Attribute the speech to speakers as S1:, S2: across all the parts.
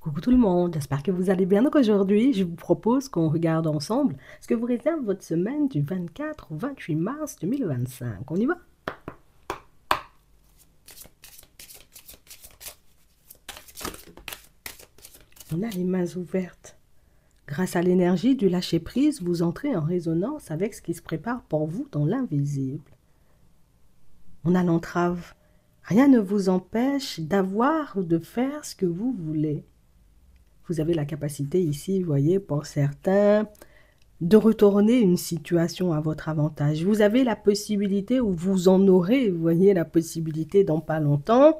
S1: Coucou tout le monde, j'espère que vous allez bien. Donc aujourd'hui, je vous propose qu'on regarde ensemble ce que vous réserve votre semaine du 24 au 28 mars 2025. On y va? On a les mains ouvertes. Grâce à l'énergie du lâcher-prise, vous entrez en résonance avec ce qui se prépare pour vous dans l'invisible. On a l'entrave. Rien ne vous empêche d'avoir ou de faire ce que vous voulez. Vous avez la capacité ici, vous voyez, pour certains, de retourner une situation à votre avantage. Vous avez la possibilité, ou vous en aurez, vous voyez, la possibilité dans pas longtemps.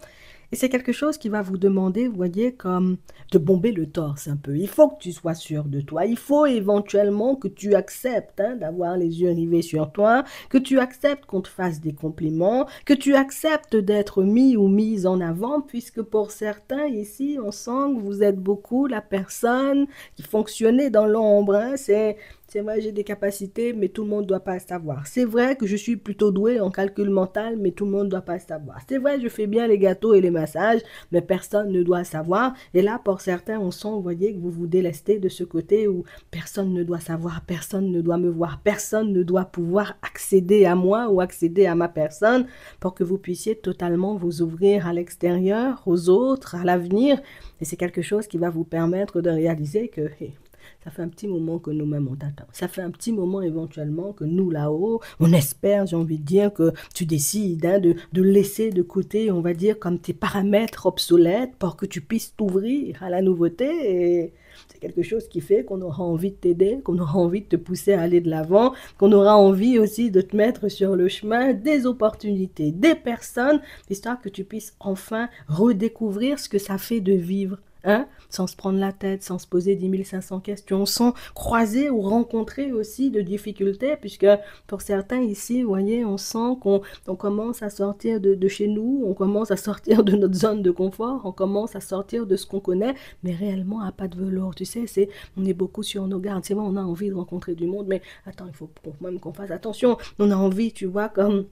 S1: Et c'est quelque chose qui va vous demander, vous voyez, comme de bomber le torse un peu. Il faut que tu sois sûr de toi. Il faut éventuellement que tu acceptes d'avoir les yeux rivés sur toi, que tu acceptes qu'on te fasse des compliments, que tu acceptes d'être mis ou mise en avant, puisque pour certains ici, on sent que vous êtes beaucoup la personne qui fonctionnait dans l'ombre. C'est vrai, j'ai des capacités, mais tout le monde ne doit pas le savoir. C'est vrai que je suis plutôt douée en calcul mental, mais tout le monde ne doit pas le savoir. C'est vrai, je fais bien les gâteaux et les massages, mais personne ne doit le savoir. Et là, pour certains, on sent, vous voyez, que vous vous délestez de ce côté où personne ne doit savoir, personne ne doit me voir, personne ne doit pouvoir accéder à moi ou accéder à ma personne pour que vous puissiez totalement vous ouvrir à l'extérieur, aux autres, à l'avenir. Et c'est quelque chose qui va vous permettre de réaliser que ça fait un petit moment que nous-mêmes on t'attend. Ça fait un petit moment éventuellement que nous là-haut, on espère, j'ai envie de dire, que tu décides de laisser de côté, on va dire, comme tes paramètres obsolètes pour que tu puisses t'ouvrir à la nouveauté. Et c'est quelque chose qui fait qu'on aura envie de t'aider, qu'on aura envie de te pousser à aller de l'avant, qu'on aura envie aussi de te mettre sur le chemin des opportunités, des personnes, histoire que tu puisses enfin redécouvrir ce que ça fait de vivre. Sans se prendre la tête, sans se poser 10 500 questions, sans croiser ou rencontrer aussi de difficultés, puisque pour certains ici, vous voyez, on sent qu'on commence à sortir de chez nous, on commence à sortir de notre zone de confort, on commence à sortir de ce qu'on connaît, mais réellement à pas de velours, tu sais, on est beaucoup sur nos gardes, c'est vrai, on a envie de rencontrer du monde, mais attends, il faut même qu'on fasse attention, on a envie, tu vois, comme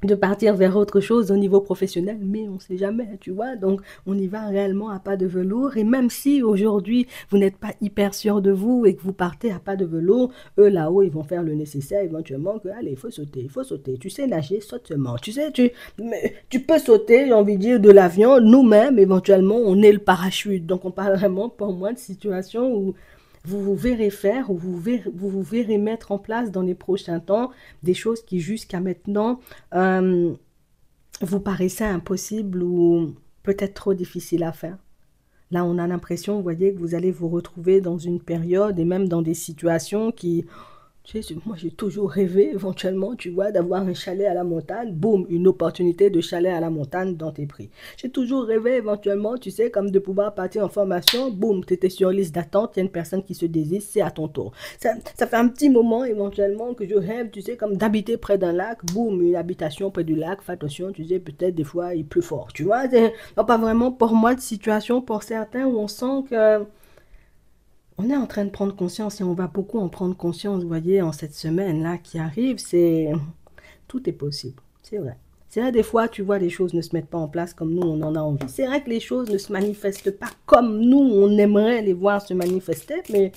S1: de partir vers autre chose au niveau professionnel, mais on ne sait jamais, tu vois. Donc, on y va réellement à pas de velours. Et même si aujourd'hui, vous n'êtes pas hyper sûr de vous et que vous partez à pas de velours, eux là-haut, ils vont faire le nécessaire éventuellement que, allez, il faut sauter, il faut sauter. Tu sais nager, saute seulement. Tu sais, tu peux sauter, j'ai envie de dire, de l'avion. Nous-mêmes, éventuellement, on est le parachute. Donc, on parle vraiment pour moi de situation où vous vous verrez faire ou vous verrez mettre en place dans les prochains temps des choses qui jusqu'à maintenant euh, vous paraissaient impossibles ou peut-être trop difficiles à faire. Là, on a l'impression, vous voyez, que vous allez vous retrouver dans une période et même dans des situations qui, tu sais, moi j'ai toujours rêvé éventuellement, tu vois, d'avoir un chalet à la montagne, boum, une opportunité de chalet à la montagne dans tes prix. J'ai toujours rêvé éventuellement, tu sais, comme de pouvoir partir en formation, boum, tu étais sur liste d'attente, il y a une personne qui se désiste, c'est à ton tour. Ça fait un petit moment éventuellement que je rêve, tu sais, comme d'habiter près d'un lac, boum, une habitation près du lac, fais attention, tu sais, peut-être des fois il pleut fort, tu vois, c'est pas vraiment pour moi de situation, pour certains où on sent que on est en train de prendre conscience et on va beaucoup en prendre conscience, vous voyez, en cette semaine-là qui arrive, c'est tout est possible, c'est vrai. C'est vrai, des fois, tu vois, les choses ne se mettent pas en place comme nous, on en a envie. C'est vrai que les choses ne se manifestent pas comme nous, on aimerait les voir se manifester, mais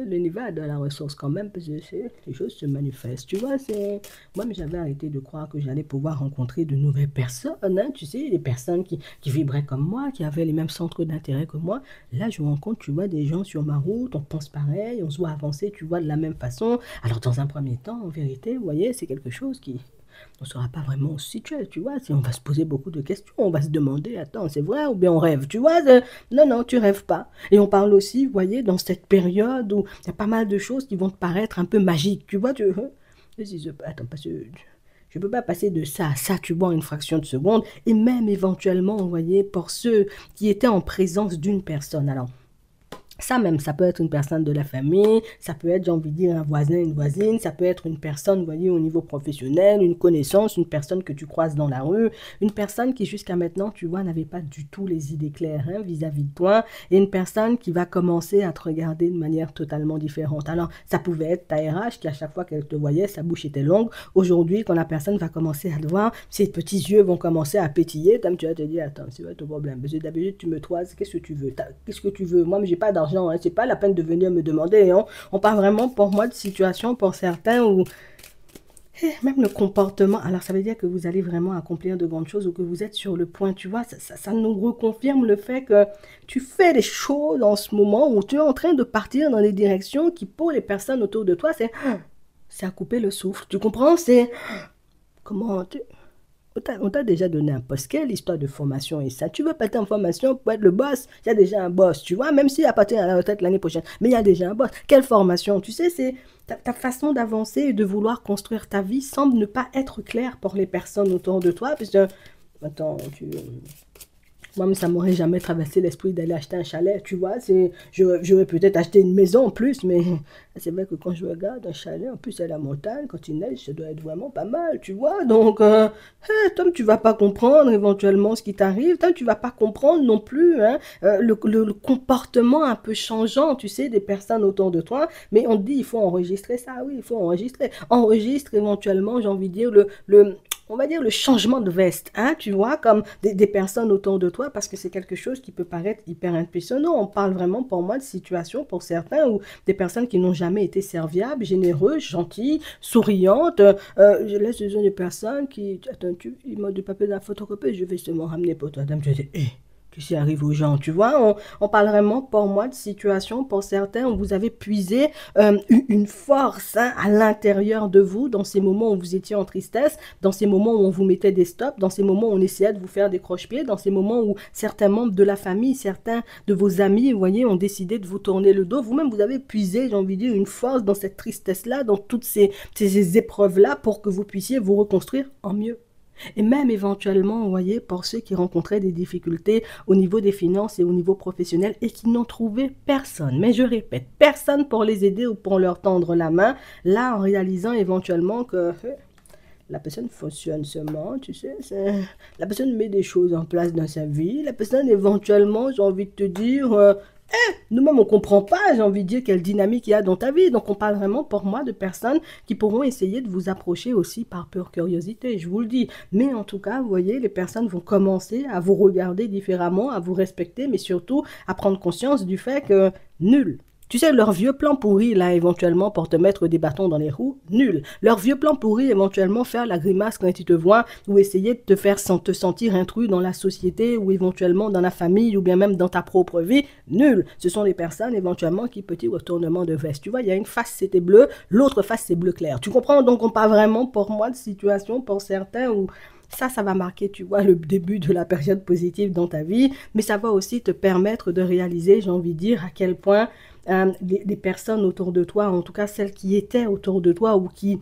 S1: l'univers donne la ressource quand même, parce que les choses se manifestent. Tu vois, moi, j'avais arrêté de croire que j'allais pouvoir rencontrer de nouvelles personnes, tu sais, des personnes qui vibraient comme moi, qui avaient les mêmes centres d'intérêt que moi. Là, je rencontre, tu vois, des gens sur ma route, on pense pareil, on se voit avancer, tu vois, de la même façon. Alors, dans un premier temps, en vérité, vous voyez, c'est quelque chose qui on ne saura pas vraiment où se situer, tu vois. Si on va se poser beaucoup de questions, on va se demander, attends, c'est vrai ou bien on rêve, tu vois. Non, non, tu rêves pas. Et on parle aussi, vous voyez, dans cette période où il y a pas mal de choses qui vont te paraître un peu magiques, tu vois. Attends, parce que je ne peux pas passer de ça à ça, tu vois, en une fraction de seconde. Et même éventuellement, vous voyez, pour ceux qui étaient en présence d'une personne. Alors, Ça même, ça peut être une personne de la famille, ça peut être, j'ai envie de dire, un voisin, une voisine, ça peut être une personne, vous voyez, au niveau professionnel, une connaissance, une personne que tu croises dans la rue, une personne qui jusqu'à maintenant, tu vois, n'avait pas du tout les idées claires hein, vis-à-vis de toi, et une personne qui va commencer à te regarder de manière totalement différente. Alors, ça pouvait être ta RH qui, à chaque fois qu'elle te voyait, sa bouche était longue. Aujourd'hui, quand la personne va commencer à te voir, ses petits yeux vont commencer à pétiller, comme tu vas te dire, attends, c'est quoi ton problème? Parce que d'habitude, tu me toises, qu'est-ce que tu veux? Qu'est-ce que tu veux? Moi, mais j'ai pas d'argent. Hein. C'est pas la peine de venir me demander. Hein. On parle vraiment pour moi de situation pour certains où même le comportement, alors ça veut dire que vous allez vraiment accomplir de grandes choses ou que vous êtes sur le point, tu vois, ça nous reconfirme le fait que tu fais des choses en ce moment où tu es en train de partir dans des directions qui pour les personnes autour de toi, c'est à couper le souffle. Tu comprends? C'est comment tu, on t'a déjà donné un poste. Quelle histoire de formation est ça? Tu veux passer en formation pour être le boss? Il y a déjà un boss, tu vois, même s'il a parti à la retraite l'année prochaine. Mais il y a déjà un boss. Quelle formation? Tu sais, c'est ta façon d'avancer et de vouloir construire ta vie semble ne pas être claire pour les personnes autour de toi. Parce que, attends, moi, ça m'aurait jamais traversé l'esprit d'aller acheter un chalet, tu vois. J'aurais peut-être acheté une maison en plus, mais c'est vrai que quand je regarde un chalet, en plus à la montagne, quand il neige, ça doit être vraiment pas mal, tu vois. Donc, toi, tu vas pas comprendre éventuellement ce qui t'arrive. Toi, tu vas pas comprendre non plus hein, le comportement un peu changeant, tu sais, des personnes autour de toi. Mais on te dit, il faut enregistrer ça, oui, il faut enregistrer. Enregistre éventuellement, j'ai envie de dire, on va dire le changement de veste, hein, tu vois, comme des personnes autour de toi, parce que c'est quelque chose qui peut paraître hyper impressionnant. On parle vraiment pour moi de situations pour certains où des personnes qui n'ont jamais été serviables, généreuses, gentilles, souriantes. Je laisse des personnes qui, attends, ils m'ont du papier de la photocopie, je vais seulement ramener pour toi. Dame, je dis, qu'est-ce qui arrive aux gens, tu vois, on parle vraiment pour moi de situation pour certains où vous avez puisé une force hein, à l'intérieur de vous dans ces moments où vous étiez en tristesse, dans ces moments où on vous mettait des stops, dans ces moments où on essayait de vous faire des croche-pieds, dans ces moments où certains membres de la famille, certains de vos amis, vous voyez, ont décidé de vous tourner le dos. Vous-même, vous avez puisé, j'ai envie de dire, une force dans cette tristesse-là, dans toutes ces épreuves-là pour que vous puissiez vous reconstruire en mieux. Et même éventuellement, vous voyez, pour ceux qui rencontraient des difficultés au niveau des finances et au niveau professionnel et qui n'ont trouvé personne, mais je répète, personne pour les aider ou pour leur tendre la main, là en réalisant éventuellement que la personne fonctionne seulement, tu sais, la personne met des choses en place dans sa vie, la personne éventuellement, j'ai envie de te dire, nous-mêmes, on ne comprend pas, j'ai envie de dire, quelle dynamique il y a dans ta vie. Donc, on parle vraiment, pour moi, de personnes qui pourront essayer de vous approcher aussi par pure curiosité, je vous le dis. Mais en tout cas, vous voyez, les personnes vont commencer à vous regarder différemment, à vous respecter, mais surtout à prendre conscience du fait que nul. Tu sais, leur vieux plan pourri, là, éventuellement, pour te mettre des bâtons dans les roues, nul. Leur vieux plan pourri, éventuellement, faire la grimace quand ils te voient, ou essayer de te faire te sentir intrus dans la société, ou éventuellement dans la famille, ou bien même dans ta propre vie, nul. Ce sont des personnes, éventuellement, qui, petit retournement de veste. Tu vois, il y a une face, c'était bleu, l'autre face, c'est bleu clair. Tu comprends? Donc, on parle vraiment, pour moi, de situation, pour certains, où ça va marquer, tu vois, le début de la période positive dans ta vie, mais ça va aussi te permettre de réaliser, j'ai envie de dire, à quel point les personnes autour de toi, en tout cas celles qui étaient autour de toi ou qui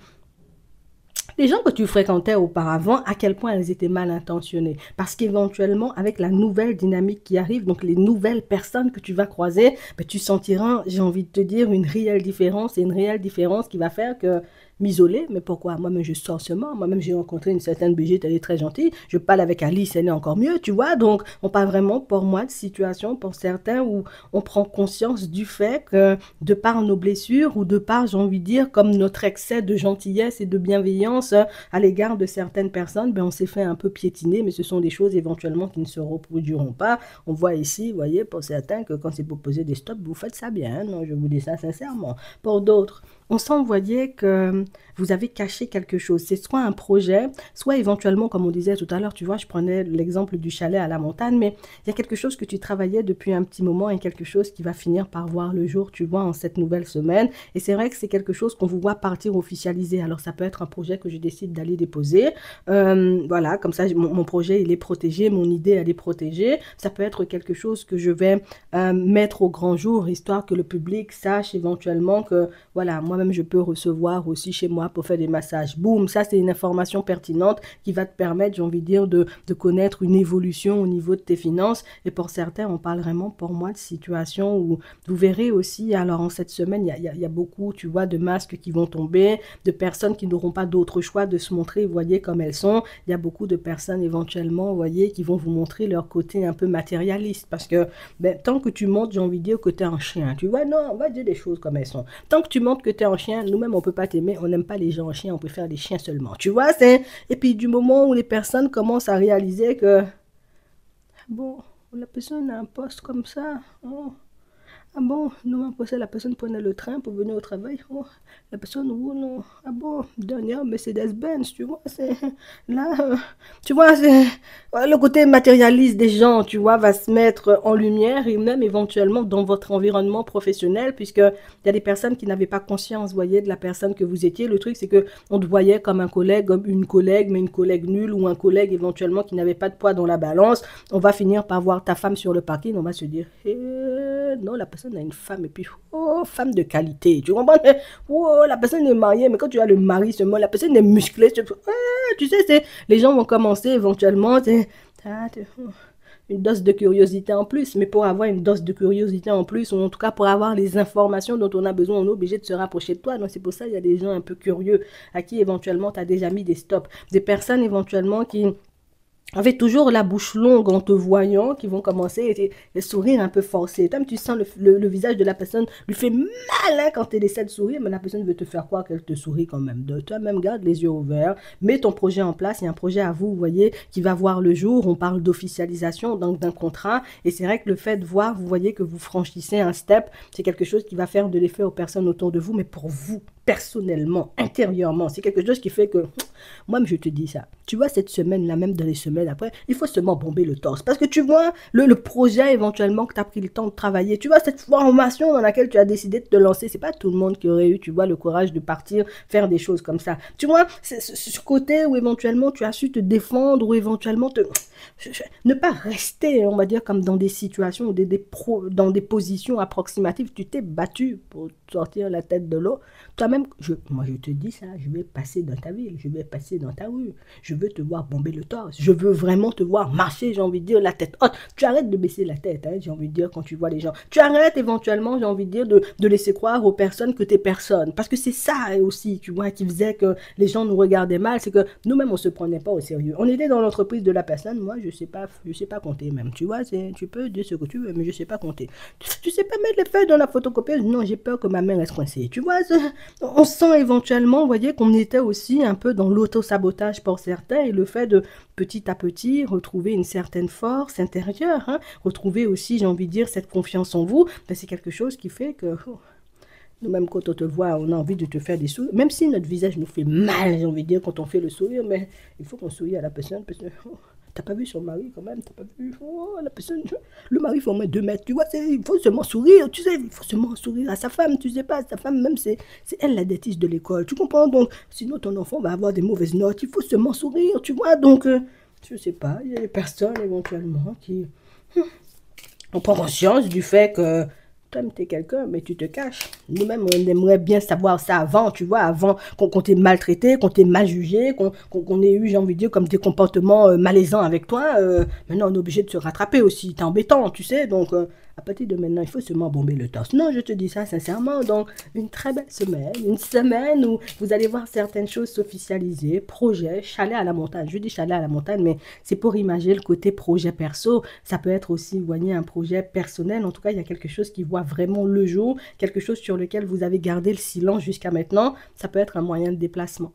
S1: les gens que tu fréquentais auparavant, à quel point elles étaient mal intentionnées. Parce qu'éventuellement, avec la nouvelle dynamique qui arrive, donc les nouvelles personnes que tu vas croiser, ben, tu sentiras, j'ai envie de te dire, une réelle différence et une réelle différence qui va faire que m'isoler, mais pourquoi? Moi-même, je sors seulement. Moi-même, j'ai rencontré une certaine Brigitte, elle est très gentille. Je parle avec Alice, elle est encore mieux, tu vois. Donc, on parle vraiment, pour moi, de situation, pour certains, où on prend conscience du fait que, de par nos blessures, ou de par, j'ai envie de dire, comme notre excès de gentillesse et de bienveillance à l'égard de certaines personnes, ben, on s'est fait un peu piétiner, mais ce sont des choses, éventuellement, qui ne se reproduiront pas. On voit ici, vous voyez, pour certains, que quand c'est pour poser des stops, vous faites ça bien, hein. Non, je vous dis ça sincèrement. Pour d'autres, on sent, vous voyez, que vous avez caché quelque chose. C'est soit un projet, soit éventuellement, comme on disait tout à l'heure, tu vois, je prenais l'exemple du chalet à la montagne, mais il y a quelque chose que tu travaillais depuis un petit moment et quelque chose qui va finir par voir le jour, tu vois, en cette nouvelle semaine. Et c'est vrai que c'est quelque chose qu'on vous voit partir officialiser. Alors, ça peut être un projet que je décide d'aller déposer. Voilà, comme ça, mon projet, il est protégé, mon idée, elle est protégée. Ça peut être quelque chose que je vais mettre au grand jour, histoire que le public sache éventuellement que, voilà, moi, moi-même, je peux recevoir aussi chez moi pour faire des massages. Boum, ça, c'est une information pertinente qui va te permettre, j'ai envie de dire, de connaître une évolution au niveau de tes finances. Et pour certains, on parle vraiment, pour moi, de situations où vous verrez aussi, alors en cette semaine, il y a beaucoup, tu vois, de masques qui vont tomber, de personnes qui n'auront pas d'autre choix de se montrer, vous voyez, comme elles sont. Il y a beaucoup de personnes, éventuellement, vous voyez, qui vont vous montrer leur côté un peu matérialiste. Parce que, ben, tant que tu montres, j'ai envie de dire que tu es un chien, tu vois, non, on va dire des choses comme elles sont. Tant que tu montres que tu es un chien, nous-mêmes, on ne peut pas t'aimer, on n'aime pas les gens en chien, on préfère les chiens seulement. Tu vois, c'est... Et puis, du moment où les personnes commencent à réaliser que, bon, la personne a un poste comme ça, oh, ah bon, non, après ça, la personne prenait le train pour venir au travail. Oh, la personne roule, non. Ah bon, dernière Mercedes-Benz, tu vois, c'est là, tu vois, c'est ouais, le côté matérialiste des gens, tu vois, va se mettre en lumière et même éventuellement dans votre environnement professionnel, puisque il y a des personnes qui n'avaient pas conscience, vous voyez, de la personne que vous étiez. Le truc, c'est que on te voyait comme un collègue, comme une collègue, mais une collègue nulle ou un collègue éventuellement qui n'avait pas de poids dans la balance. On va finir par voir ta femme sur le parking, on va se dire, non, la personne a une femme et puis, oh, femme de qualité. Tu comprends? Oh, la personne est mariée, mais quand tu as le mari seulement, la personne est musclée. Tu sais, les gens vont commencer éventuellement, une dose de curiosité en plus. Mais pour avoir une dose de curiosité en plus, ou en tout cas pour avoir les informations dont on a besoin, on est obligé de se rapprocher de toi. Donc c'est pour ça qu'il y a des gens un peu curieux à qui éventuellement tu as déjà mis des stops. Des personnes éventuellement qui avec toujours la bouche longue en te voyant, qui vont commencer et sourire un peu forcé. Toi, tu sens le visage de la personne lui fait mal hein, quand elle essaie de sourire, mais la personne veut te faire croire qu'elle te sourit quand même. De toi-même, garde les yeux ouverts, mets ton projet en place. Il y a un projet à vous, vous voyez, qui va voir le jour. On parle d'officialisation, donc d'un contrat. Et c'est vrai que le fait de voir, vous voyez que vous franchissez un step, c'est quelque chose qui va faire de l'effet aux personnes autour de vous, mais pour vous, personnellement, intérieurement, c'est quelque chose qui fait que, moi, je te dis ça. Tu vois, cette semaine-là, même dans les semaines après, il faut seulement bomber le torse. Parce que tu vois, le projet éventuellement que tu as pris le temps de travailler, tu vois, cette formation dans laquelle tu as décidé de te lancer, c'est pas tout le monde qui aurait eu, tu vois, le courage de partir faire des choses comme ça. Tu vois, c'est ce côté où éventuellement tu as su te défendre, ou éventuellement ne pas rester, on va dire, comme dans des situations ou dans des positions approximatives. Tu t'es battu pour sortir la tête de l'eau. Toi-même, moi je te dis ça, je vais passer dans ta ville, je vais passer dans ta rue, je veux te voir bomber le torse, je veux vraiment te voir marcher, j'ai envie de dire, la tête haute. Tu arrêtes de baisser la tête, hein, j'ai envie de dire, quand tu vois les gens. Tu arrêtes éventuellement, j'ai envie de dire, de laisser croire aux personnes que t'es personne. Parce que c'est ça aussi, tu vois, qui faisait que les gens nous regardaient mal, c'est que nous-mêmes, on se prenait pas au sérieux. On était dans l'entreprise de la personne, moi, je sais pas compter même, tu vois, tu peux dire ce que tu veux, mais je sais pas compter. Tu sais pas mettre les feuilles dans la photocopieuse? Non, j'ai peur que ma main reste coincée, tu vois, on sent éventuellement, vous voyez, qu'on était aussi un peu dans l'auto-sabotage pour certains et le fait de petit à petit retrouver une certaine force intérieure, hein, retrouver aussi, j'ai envie de dire, cette confiance en vous, ben, c'est quelque chose qui fait que nous-mêmes, quand on te voit, on a envie de te faire des sourires, même si notre visage nous fait mal, j'ai envie de dire, quand on fait le sourire, mais il faut qu'on sourie à la personne parce que t'as pas vu son mari quand même, t'as pas vu la personne, le mari fait au moins 2 mètres, tu vois, il faut seulement sourire, tu sais, il faut seulement sourire à sa femme, tu sais pas, sa femme même, c'est elle la dentiste de l'école, tu comprends, donc sinon ton enfant va avoir des mauvaises notes, il faut seulement sourire, tu vois, donc je sais pas, il y a des personnes éventuellement qui ont conscience du fait que toi, tu es quelqu'un, mais tu te caches. Nous-mêmes, on aimerait bien savoir ça avant, tu vois, avant qu'on t'ait maltraité, qu'on t'ait mal jugé, qu'on ait eu, j'ai envie de dire, comme des comportements malaisants avec toi. Maintenant, on est obligé de se rattraper aussi. C'est embêtant, tu sais. Donc, à partir de maintenant, il faut seulement bomber le torse. Non, je te dis ça sincèrement. Donc, une très belle semaine. Une semaine où vous allez voir certaines choses s'officialiser. Projet, chalet à la montagne. Je dis chalet à la montagne, mais c'est pour imaginer le côté projet perso. Ça peut être aussi, vous voyez, un projet personnel. En tout cas, il y a quelque chose qui voit vraiment le jour. Quelque chose sur lequel vous avez gardé le silence jusqu'à maintenant. Ça peut être un moyen de déplacement.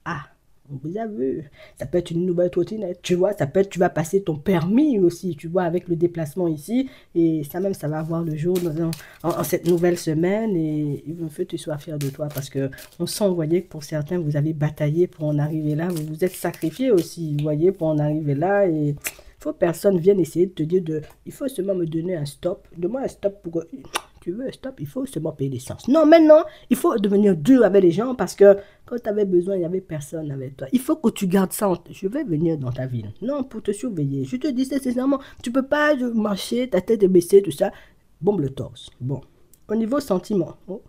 S1: Ah, vous avez vu, ça peut être une nouvelle trottinette, tu vois, ça peut être, tu vas passer ton permis aussi, tu vois, avec le déplacement ici, et ça même, ça va avoir le jour en cette nouvelle semaine, et il veut que tu sois fier de toi, parce que on sent, vous voyez, que pour certains, vous avez bataillé pour en arriver là, vous vous êtes sacrifié aussi, vous voyez, pour en arriver là, et il faut que personne vienne essayer de te dire, il faut seulement me donner un stop, donne-moi un stop pour... Tu veux un stop, il faut seulement payer l'essence. Non, maintenant, il faut devenir dur avec les gens parce que quand tu avais besoin, il n'y avait personne avec toi. Il faut que tu gardes ça. Je vais venir dans ta ville. Non, pour te surveiller. Je te dis sincèrement, tu ne peux pas marcher, ta tête est baissée, tout ça. Bombe le torse. Bon. Au niveau sentiment. Oh.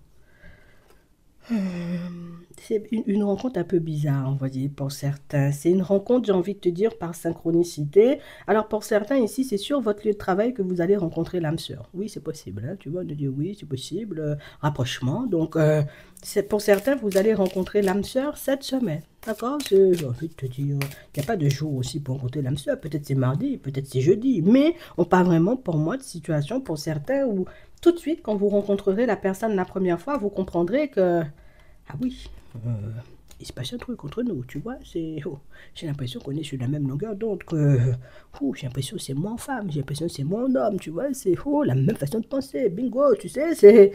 S1: C'est une rencontre un peu bizarre, vous voyez, pour certains. C'est une rencontre, j'ai envie de te dire, par synchronicité. Alors, pour certains, ici, c'est sur votre lieu de travail que vous allez rencontrer l'âme sœur. Oui, c'est possible, hein, tu vois, on nous dit oui, c'est possible, rapprochement. Donc, pour certains, vous allez rencontrer l'âme sœur cette semaine. D'accord? J'ai envie de te dire, il n'y a pas de jour aussi pour rencontrer l'âme sœur. Peut-être c'est mardi, peut-être c'est jeudi. Mais on parle vraiment, pour moi, de situation pour certains où tout de suite, quand vous rencontrerez la personne la première fois, vous comprendrez que ah oui, euh, il se passe un truc entre nous, tu vois. J'ai l'impression qu'on est sur la même longueur d'onde. J'ai l'impression que c'est moi en femme, j'ai l'impression que c'est moi en homme, tu vois. C'est la même façon de penser. Bingo, tu sais.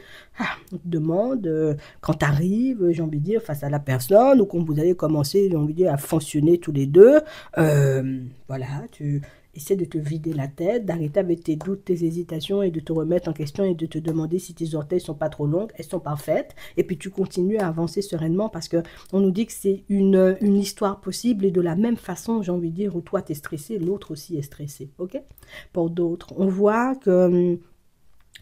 S1: On te demande, quand tu arrives, j'ai envie de dire, face à la personne, ou quand vous allez commencer, j'ai envie de dire, à fonctionner tous les deux. Voilà, tu essaies de te vider la tête, d'arrêter avec tes doutes, tes hésitations et de te remettre en question et de te demander si tes orteils sont pas trop longues, elles sont parfaites. Et puis tu continues à avancer sereinement parce que on nous dit que c'est une histoire possible et de la même façon, j'ai envie de dire, où toi tu es stressé, l'autre aussi est stressé. Ok? Pour d'autres, on voit que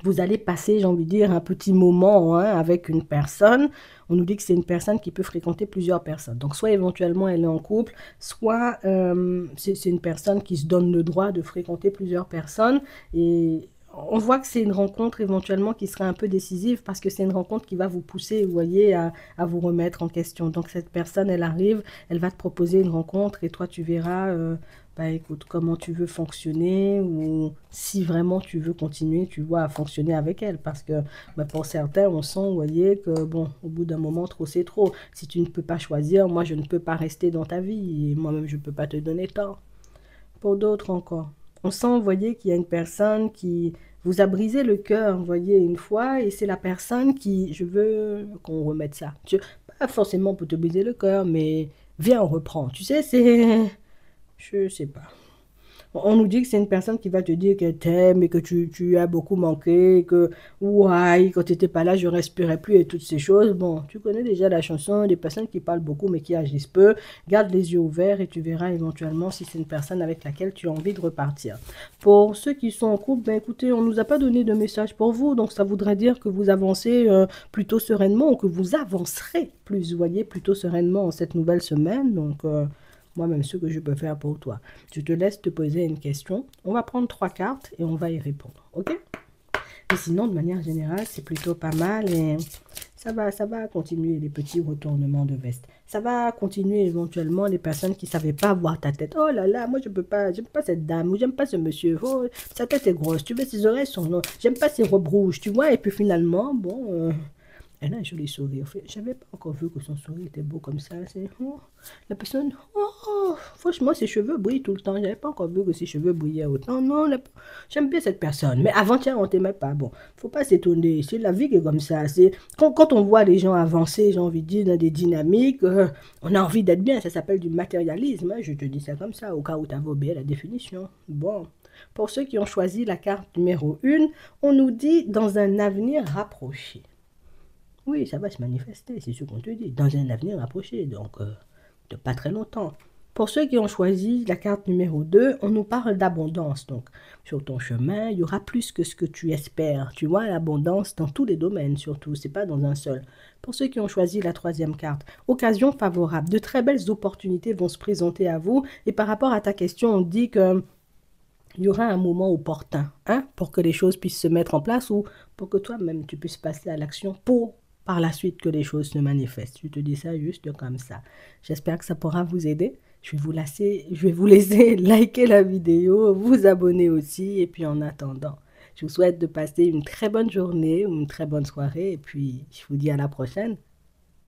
S1: vous allez passer, j'ai envie de dire, un petit moment hein, avec une personne. On nous dit que c'est une personne qui peut fréquenter plusieurs personnes. Donc, soit éventuellement elle est en couple, soit c'est une personne qui se donne le droit de fréquenter plusieurs personnes. Et on voit que c'est une rencontre éventuellement qui sera un peu décisive parce que c'est une rencontre qui va vous pousser, vous voyez, à vous remettre en question. Donc, cette personne, elle arrive, elle va te proposer une rencontre et toi, tu verras bah écoute, comment tu veux fonctionner ou si vraiment tu veux continuer, tu vois, à fonctionner avec elle. Parce que bah, pour certains, on sent, vous voyez, que bon, au bout d'un moment, trop c'est trop. Si tu ne peux pas choisir, moi, je ne peux pas rester dans ta vie et moi-même, je ne peux pas te donner tort. Pour d'autres encore. On sent, vous voyez, qu'il y a une personne qui vous a brisé le cœur, vous voyez, une fois, et c'est la personne qui, je veux qu'on remette ça. Pas forcément pour te briser le cœur, mais viens, on reprend. Tu sais, je sais pas. On nous dit que c'est une personne qui va te dire qu'elle t'aime et que tu as beaucoup manqué, que ouais, quand tu n'étais pas là, je respirais plus et toutes ces choses. Bon, tu connais déjà la chanson, des personnes qui parlent beaucoup mais qui agissent peu. Garde les yeux ouverts et tu verras éventuellement si c'est une personne avec laquelle tu as envie de repartir. Pour ceux qui sont en couple, ben écoutez, on ne nous a pas donné de message pour vous, donc ça voudrait dire que vous avancez plutôt sereinement ou que vous avancerez plus, vous voyez, plutôt sereinement en cette nouvelle semaine. Donc, moi-même, ce que je peux faire pour toi. Je te laisse te poser une question. On va prendre 3 cartes et on va y répondre. OK? Et sinon, de manière générale, c'est plutôt pas mal et ça va continuer les petits retournements de veste. Ça va continuer éventuellement les personnes qui ne savaient pas voir ta tête. Oh là là, moi je peux pas, j'aime pas cette dame ou j'aime pas ce monsieur. Oh, sa tête est grosse, tu vois, ses oreilles sont longues. J'aime pas ses robes rouges, tu vois. Et puis finalement, bon, elle a un joli sourire. J'avais pas encore vu que son sourire était beau comme ça. La personne, franchement, ses cheveux brillent tout le temps. J'avais pas encore vu que ses cheveux brillaient autant. Non, j'aime bien cette personne. Mais avant-hier, on t'aimait pas. Bon, faut pas s'étonner. C'est la vie qui est comme ça. Quand on voit les gens avancer, j'ai envie de dire, dans des dynamiques, on a envie d'être bien. Ça s'appelle du matérialisme. Hein. Je te dis ça comme ça, au cas où tu avais oublié la définition. Bon. Pour ceux qui ont choisi la carte numéro 1, on nous dit dans un avenir rapproché. Oui, ça va se manifester, c'est ce qu'on te dit, dans un avenir rapproché, donc de pas très longtemps. Pour ceux qui ont choisi la carte numéro 2, on nous parle d'abondance. Donc, sur ton chemin, il y aura plus que ce que tu espères. Tu vois, l'abondance dans tous les domaines, surtout, c'est pas dans un seul. Pour ceux qui ont choisi la troisième carte, occasion favorable. De très belles opportunités vont se présenter à vous. Et par rapport à ta question, on dit que il y aura un moment opportun hein, pour que les choses puissent se mettre en place ou pour que toi-même tu puisses passer à l'action pour par la suite que les choses se manifestent. Je te dis ça juste comme ça. J'espère que ça pourra vous aider. Je vais vous laisser liker la vidéo, vous abonner aussi. Et puis en attendant, je vous souhaite de passer une très bonne journée ou une très bonne soirée. Et puis je vous dis à la prochaine.